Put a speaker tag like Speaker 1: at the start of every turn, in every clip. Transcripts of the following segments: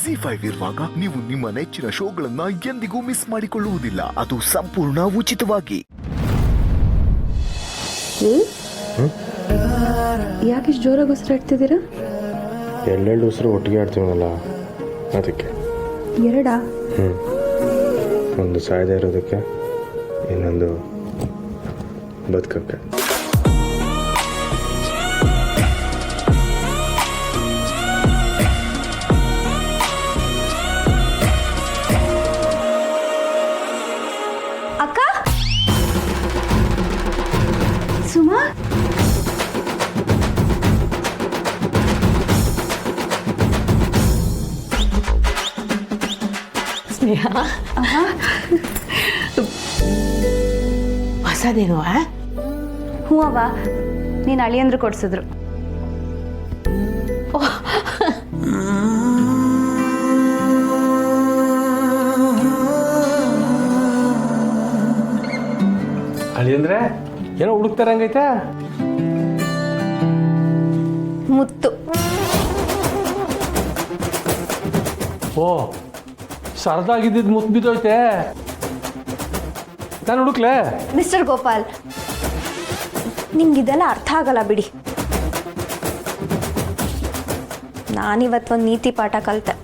Speaker 1: ZEE5 ಇರುವಾಗ ನೀವು ನಿಮ್ಮ ನೆಚ್ಚಿನ ಶೋಗಳನ್ನ ಎಂದಿಗೂ ಮಿಸ್ ಮಾಡಿಕೊಳ್ಳುವುದಿಲ್ಲ. ಅದು ಸಂಪೂರ್ಣ ಉಚಿತವಾಗಿ.
Speaker 2: ಯಾಕೆ ಇಷ್ಟು ಜೋರಾಗಿ ಉಸಿರಾಡ್ತಿದ್ದೀರಾ?
Speaker 3: ಎಲ್ಲೆರಡು ಉಸಿರು ಒಟ್ಟಿಗೆ ಆಡ್ತೀವಲ್ಲ ಅದಕ್ಕೆ.
Speaker 2: ಎರಡಾ?
Speaker 3: ಒಂದು ಸಾಯದೇ ಇರೋದಕ್ಕೆ, ಇನ್ನೊಂದು ಬದುಕಕ್ಕೆ.
Speaker 2: ಅಕ್ಕ, ಸುಮಾ,
Speaker 4: ಸ್ನೇಹ, ಹೊಸದೇನು?
Speaker 2: ಹ್ಞೂ ಅವ್ವ, ನೀನು ಅಳಿಯಂದ್ರು ಕೊಡ್ಸಿದ್ರು.
Speaker 5: ಅಳಿ ಅಂದ್ರೆ ಏನೋ ಹುಡುಕ್ತಾರಂಗೈತೆ.
Speaker 2: ಮುತ್ತು.
Speaker 5: ಓ, ಸರದಾಗಿದ್ದಿದ್ದು ಮುತ್ತು ಬಿದ್ದೋಯ್ತೆ. ನಾನು ಹುಡುಕ್ಲೆ?
Speaker 2: ಮಿಸ್ಟರ್ ಗೋಪಾಲ್, ನಿಮ್ಗಿದೆಲ್ಲ ಅರ್ಥ ಆಗಲ್ಲ ಬಿಡಿ. ನಾನಿವತ್ತೊಂದು ನೀತಿ ಪಾಠ ಕಲಿತೆ.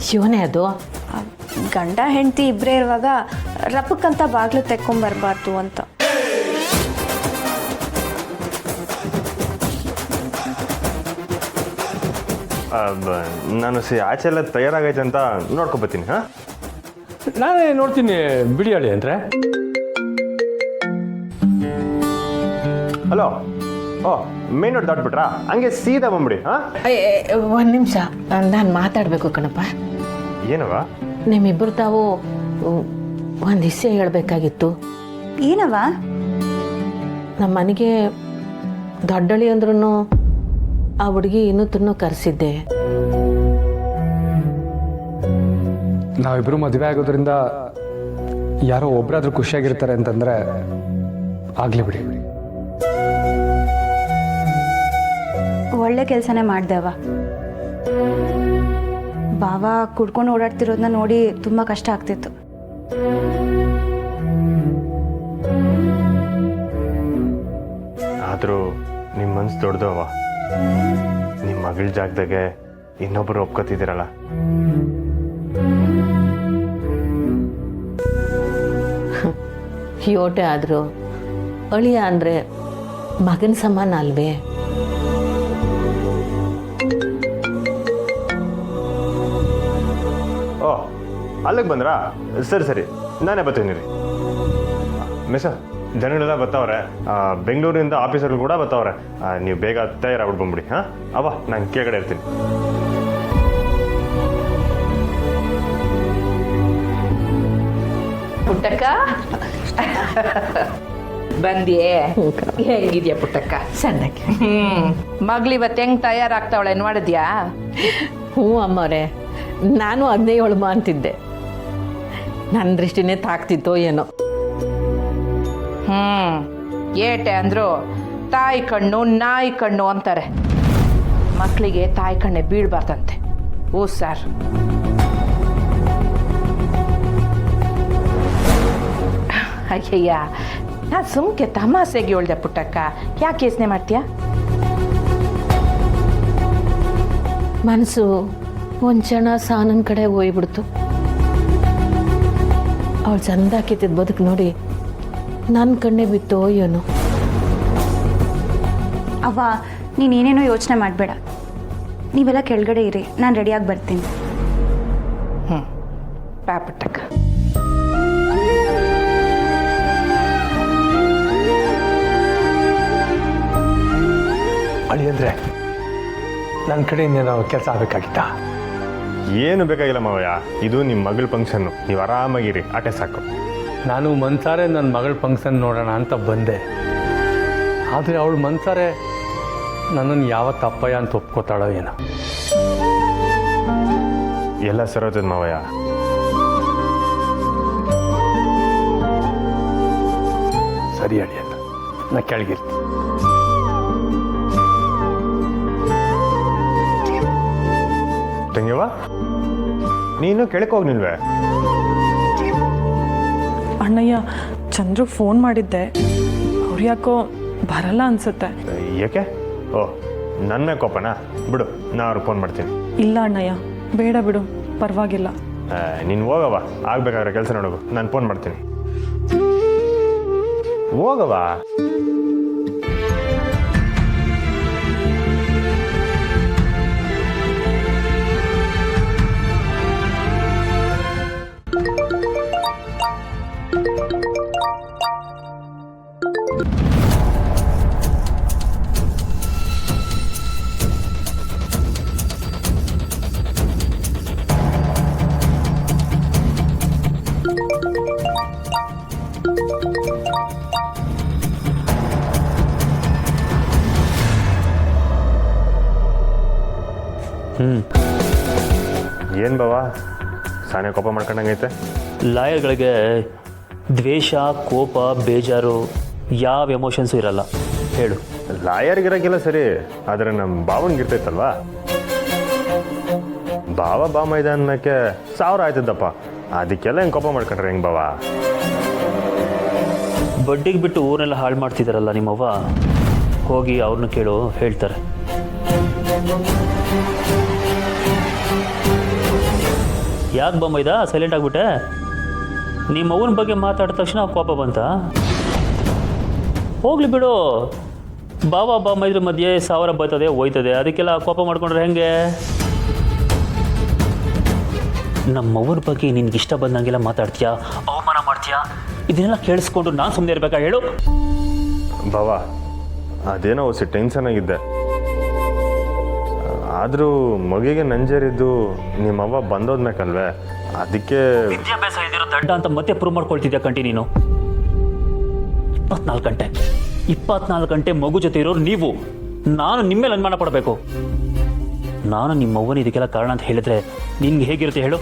Speaker 4: ಶಿವನೇ ಅದು?
Speaker 2: ಗಂಡ ಹೆಂಡತಿ ಇಬ್ಬರೇ ಇರುವಾಗ ರಪ್ಪಕ್ಕಂತ ಬಾಗಿಲು ತೆಕ್ಕೊಂಬರ್ಬಾರ್ದು ಅಂತ.
Speaker 3: ನಾನು ಆಚೆ ಎಲ್ಲ ತಯಾರಾಗೈತೆ ಅಂತ ನೋಡ್ಕೊಬತ್ತೀನಿ. ಹಾಂ,
Speaker 5: ನಾನೇ ನೋಡ್ತೀನಿ ಬಿಡಿ ಅಳಿ ಅಂದ್ರೆ.
Speaker 3: ಹಲೋ. ಓ, ಮೇನ್ ರೋಡ್ ದಾಟ್ಬಿಟ್ರಾ? ಹಂಗೆ ಸೀದಾ ಬಂದ್ಬಿಡಿ. ಹಾಂ,
Speaker 4: ಒಂದು ನಿಮಿಷ, ನಾನು ಮಾತಾಡಬೇಕು ಕಣಪ್ಪ.
Speaker 3: ಏನವ?
Speaker 4: ನಿಮ್ಮಿಬ್ಬರು ತಾವು ಒಂದು ವಿಷಯ ಹೇಳಬೇಕಾಗಿತ್ತು.
Speaker 2: ಏನವ?
Speaker 4: ನಮ್ಮ ಮನೆಗೆ ದೊಡ್ಡಳಿ ಅಂದ್ರೂ ಆ ಹುಡುಗಿ ಇನ್ನೂ ಕರೆಸಿದ್ದೆ.
Speaker 5: ನಾವಿಬ್ರು ಮದುವೆ ಆಗೋದ್ರಿಂದ ಯಾರೋ ಒಬ್ಬರಾದ್ರೂ ಖುಷಿಯಾಗಿರ್ತಾರೆ ಅಂತಂದ್ರೆ ಆಗ್ಲಿ ಬಿಡಿ.
Speaker 2: ಒಳ್ಳೆ ಕೆಲಸನೇ ಮಾಡ್ದೆವ. ಬಾವ ಕುಡ್ಕೊಂಡು ಓಡಾಡ್ತಿರೋದನ್ನ ನೋಡಿ ತುಂಬ ಕಷ್ಟ ಆಗ್ತಿತ್ತು.
Speaker 3: ಆದರೂ ನಿಮ್ಮ ಮನ್ಸು ದೊಡ್ಡದವ. ನಿಮ್ಮ ಮಗಳ ಜಾಗದಾಗೆ ಇನ್ನೊಬ್ಬರು ಒಪ್ಕೋತಿದ್ದೀರಲ್ಲ.
Speaker 4: ಯೋಟೆ ಆದರೂ ಅಳಿಯ ಅಂದರೆ ಮಗನ ಸಮಾನ ಅಲ್ವೇ?
Speaker 3: ಓ, ಅಲ್ಲಿಗೆ ಬಂದ್ರಾ? ಸರಿ ಸರಿ, ನಾನೇ ಬರ್ತೀನಿ ರೀ. ಮಿಸ, ಜನಗಳೆಲ್ಲ ಬರ್ತಾವ್ರೆ. ಬೆಂಗಳೂರಿಂದ ಆಫೀಸರ್ಗಳು ಕೂಡ ಬರ್ತಾವ್ರೆ. ನೀವು ಬೇಗ ತಯಾರಾಗ್ಬಿಟ್ಟು ಬಂದ್ಬಿಡಿ. ಹಾಂ ಅವ, ನಾನು ಕೆಳಗಡೆ ಇರ್ತೀನಿ.
Speaker 6: ಪುಟ್ಟಕ್ಕ ಬಂದಿಯೇ? ಹೆಂಗಿದ್ಯಾ ಪುಟ್ಟಕ್ಕ?
Speaker 4: ಸಣ್ಣಕ್ಕೆ.
Speaker 6: ಮಗಳಿವತ್ತು ಹೆಂಗ್ ತಯಾರಾಗ್ತಾವಳೆ ನೋಡಿದ್ಯಾ?
Speaker 4: ಹ್ಞೂ ಅಮ್ಮವ್ರೆ, ನಾನು ಅದನ್ನೇ ಹೇಳುಮ ಅಂತಿದ್ದೆ. ನನ್ನ ದೃಷ್ಟಿನೇ ತಾಕ್ತಿತ್ತೋ ಏನೋ.
Speaker 6: ಏಟೆ ಅಂದ್ರು ತಾಯಿ ಕಣ್ಣು ನಾಯಿ ಕಣ್ಣು ಅಂತಾರೆ. ಮಕ್ಕಳಿಗೆ ತಾಯಿ ಕಣ್ಣೆ ಬೀಳ್ಬಾರ್ದಂತೆ. ಓ ಸರ್, ಅಯ್ಯಯ್ಯ, ನಾ ಸುಮ್ಕೆ ತಮಾಸೆಗೆ ಹೇಳ್ದೆ ಪುಟ್ಟಕ್ಕ. ಯಾಕೆ ಯೋಚನೆ ಮಾಡ್ತೀಯಾ?
Speaker 4: ಮನಸ್ಸು ಒಂದು ಕ್ಷಣ ಸಾನನ ಕಡೆ ಹೋಗ್ಬಿಡ್ತು. ಅವಳು ಚಂದ ಕಿತ್ತಿದ ಬದುಕು ನೋಡಿ ನನ್ನ ಕಣ್ಣೆ ಬಿತ್ತೋ ಏನೋ.
Speaker 2: ಅವ್ವ, ನೀನೇನೇನೋ ಯೋಚನೆ ಮಾಡಬೇಡ. ನೀವೆಲ್ಲ ಕೆಳಗಡೆ ಇರಿ, ನಾನು ರೆಡಿಯಾಗಿ ಬರ್ತೀನಿ.
Speaker 6: ಬಾ ಪುಟ್ಟಕ್ಕ.
Speaker 5: ಅಳಿ ಅಂದ್ರೆ ನನ್ನ ಕಡೆ ಇನ್ನೇನೋ ಕೆಲಸ ಆಗಬೇಕಾಗಿತ್ತಾ?
Speaker 3: ಏನು ಬೇಕಾಗಿಲ್ಲ ಮಾವಯ್ಯ, ಇದು ನಿಮ್ಮ ಮಗಳ ಫಂಕ್ಷನ್ನು. ನೀವು ಆರಾಮಾಗಿರಿ, ಆಟೆ ಸಾಕು.
Speaker 5: ನಾನು ಮನ್ಸಾರೆ ನನ್ನ ಮಗಳ ಫಂಕ್ಷನ್ ನೋಡೋಣ ಅಂತ ಬಂದೆ. ಆದರೆ ಅವಳು ಮನ್ಸಾರೆ ನನ್ನನ್ನು ಯಾವತ್ತು ಅಪ್ಪಯ್ಯ ಅಂತ ಒಪ್ಕೋತಾಳೋ ಏನೋ.
Speaker 3: ಎಲ್ಲ ಸರೋತದ ಮಾವಯ್ಯ.
Speaker 5: ಸರಿ ಅಳಿಯಲ್ಲ, ನಾ ಕೆಳಗಿರ್ತೀನಿ.
Speaker 3: ನೀನು ಕೆಳಕ್ಕೆ ಹೋಗ್ನಿಲ್ವೇ?
Speaker 7: ಅಣ್ಣಯ್ಯ, ಚಂದ್ರು ಫೋನ್ ಮಾಡಿದ್ದೆ, ಅವ್ರು ಯಾಕೋ ಬರಲ್ಲ ಅನ್ಸುತ್ತೆ.
Speaker 3: ಯಾಕೆ? ಓ, ನನ್ನ ಕೋಪನಾ? ಬಿಡು, ನಾ ಅವ್ರಿಗೆ ಫೋನ್ ಮಾಡ್ತೀನಿ.
Speaker 7: ಇಲ್ಲ ಅಣ್ಣಯ್ಯ, ಬೇಡ ಬಿಡು, ಪರವಾಗಿಲ್ಲ.
Speaker 3: ನೀನು ಹೋಗವ, ಆಗ್ಬೇಕಾದ್ರೆ ಕೆಲಸ ನೋಡೋಗು, ನಾನು ಫೋನ್ ಮಾಡ್ತೀನಿ. ಹೋಗವ. ಏನು ಬಾವ, ಸಾನೆ ಕೋಪ ಮಾಡ್ಕೊಂಡಂಗೈತೆ?
Speaker 8: ಲಾಯರ್ಗಳಿಗೆ ದ್ವೇಷ, ಕೋಪ, ಬೇಜಾರು ಯಾವ ಎಮೋಷನ್ಸು ಇರಲ್ಲ. ಹೇಳು.
Speaker 3: ಲಾಯರ್ಗಿರೋಕ್ಕೆಲ್ಲ ಸರಿ, ಆದರೆ ನಮ್ಮ ಭಾವನ್ಗಿರ್ತೈತಲ್ವಾ? ಭಾವ ಬಾಮ ಇದೆ ಅಂದಮೇಕೆ 1000 ಆಯ್ತದಪ್ಪ, ಅದಕ್ಕೆಲ್ಲ ಹೆಂಗೆ ಕೋಪ ಮಾಡ್ಕೊಂಡ್ರೆ ಹೆಂಗೆ ಬಾವ?
Speaker 8: ಬಡ್ಡಿಗೆ ಬಿಟ್ಟು ಊರೆಲ್ಲ ಹಾಳು ಮಾಡ್ತಿದ್ದಾರಲ್ಲ ನಿಮ್ಮವ್ವ, ಹೋಗಿ ಅವ್ರನ್ನ ಕೇಳು, ಹೇಳ್ತಾರೆ. ಯಾಕೆ ಬೊಮ್ಮೈದ ಸೈಲೆಂಟ್ ಆಗಿಬಿಟ್ಟೆ? ನಿಮ್ಮ ಅವ್ವನ ಬಗ್ಗೆ ಮಾತಾಡಿದ ತಕ್ಷಣ ಕೋಪ ಬಂತ? ಹೋಗ್ಲಿ ಬಿಡು, ಬಾವ ಬಾಮೈದ್ರ ಮಧ್ಯೆ 1000 ಬರ್ತದೆ ಹೋಯ್ತದೆ, ಅದಕ್ಕೆಲ್ಲ ಕೋಪ ಮಾಡ್ಕೊಂಡ್ರೆ ಹೆಂಗೆ? ನಮ್ಮವ್ರ ಬಗ್ಗೆ ನಿನ್ಗೆ ಇಷ್ಟ ಬಂದಂಗೆಲ್ಲ ಮಾತಾಡ್ತೀಯಾ, ಅವಮಾನ ಮಾಡ್ತೀಯಾ? ಇದನ್ನೆಲ್ಲ ಕೇಳಿಸ್ಕೊಂಡು ನಾನು ಸುಮ್ಮನೆ ಇರಬೇಕಾ ಹೇಳು?
Speaker 3: ಬಾವ, ಅದೇನೋ ಹೊಸ ಟೆನ್ಷನ್ ಆಗಿದ್ದೆ. ಆದರೂ ಮಗಿಗೆ ನಂಜೇರಿದ್ದು ನಿಮ್ಮವ್ವ ಬಂದೋದ್ಮೇಕಲ್ವೇ, ಅದಕ್ಕೆ.
Speaker 8: ವಿದ್ಯಾಭ್ಯಾಸ ಇದ್ದಿರೋ ದಡ್ಡ ಅಂತ ಮತ್ತೆ ಪ್ರೂವ್ ಮಾಡ್ಕೊಳ್ತಿದ್ಯಾ ಕಂಟಿ ನೀನು? 24 ಗಂಟೆ ಮಗು ಜೊತೆ ಇರೋರು ನೀವು, ನಾನು ನಿಮ್ಮ ಮೇಲೆ ಅನುಮಾನ ಪಡಬೇಕು? ನಾನು ನಿಮ್ಮವ್ವನ ಇದಕ್ಕೆಲ್ಲ ಕಾರಣ ಅಂತ ಹೇಳಿದ್ರೆ ನಿನ್ಗೆ ಹೇಗಿರುತ್ತೆ ಹೇಳು?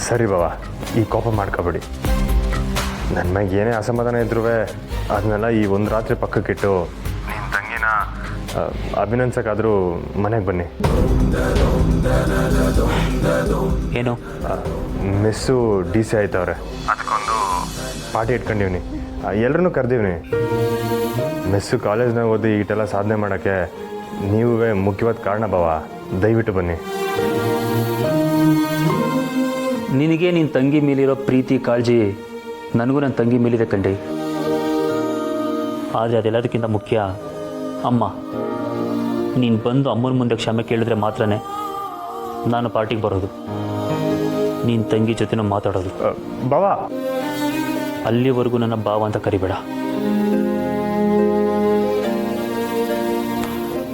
Speaker 3: ಸರಿ ಬಾವ, ಈ ಕೋಪ ಮಾಡ್ಕೋಬೇಡಿ. ನನ್ನ ಮ್ಯಾಗ ಏನೇ ಅಸಮಾಧಾನ ಇದ್ರೂ ಅದನ್ನೆಲ್ಲ ಈ ಒಂದು ರಾತ್ರಿ ಪಕ್ಕಕ್ಕಿಟ್ಟು ನಿಮ್ಮ ತಂಗಿನ ಅಭಿನಂದಿಸೋಕ್ಕಾದರೂ ಮನೆಗೆ ಬನ್ನಿ.
Speaker 8: ಏನು?
Speaker 3: ಮಿಸ್ಸು DC ಆಯ್ತವ್ರೆ, ಅದಕ್ಕೊಂದು ಪಾರ್ಟಿ ಇಟ್ಕೊಂಡಿವ್ನಿ, ಎಲ್ಲರನ್ನೂ ಕರೆದೀವ್ನಿ. ಮಿಸ್ಸು ಕಾಲೇಜ್ನಾಗ ಓದಿ ಈಟೆಲ್ಲ ಸಾಧನೆ ಮಾಡೋಕ್ಕೆ ನೀವೇ ಮುಖ್ಯವಾದ ಕಾರಣ ಬಾವ, ದಯವಿಟ್ಟು ಬನ್ನಿ.
Speaker 8: ನಿನಗೆ ನಿನ್ನ ತಂಗಿ ಮೇಲಿರೋ ಪ್ರೀತಿ ಕಾಳಜಿ ನನಗೂ ನನ್ನ ತಂಗಿ ಮೇಲಿದೆ ಕಂಡಿ. ಆದರೆ ಅದೆಲ್ಲದಕ್ಕಿಂತ ಮುಖ್ಯ ಅಮ್ಮ. ನೀನು ಬಂದು ಅಮ್ಮನ ಮುಂದೆ ಕ್ಷಮೆ ಕೇಳಿದ್ರೆ ಮಾತ್ರನೇ ನಾನು ಪಾರ್ಟಿಗೆ ಬರೋದು, ನೀನು ತಂಗಿ ಜೊತೆನೂ ಮಾತಾಡೋದು.
Speaker 3: ಬಾವ,
Speaker 8: ಅಲ್ಲಿವರೆಗೂ ನನ್ನ ಭಾವ ಅಂತ ಕರಿಬೇಡ.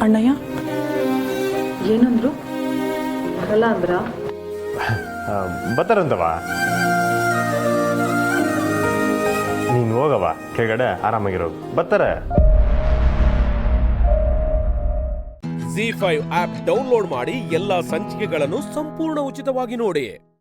Speaker 7: ಅಣ್ಣಯ್ಯ ಏನಂದ್ರು? ಬರಲ್ಲ ಅಂದ್ರ?
Speaker 3: ಬರ್ತಾರಂತವ. ನೀನು ಹೋಗವ, ಕೆಳಗಡೆ ಆರಾಮಾಗಿರೋ, ಬರ್ತಾರೆ.
Speaker 9: ZEE5 ಆಪ್ ಡೌನ್ಲೋಡ್ ಮಾಡಿ ಎಲ್ಲಾ ಸಂಚಿಕೆಗಳನ್ನು ಸಂಪೂರ್ಣ ಉಚಿತವಾಗಿ ನೋಡಿ.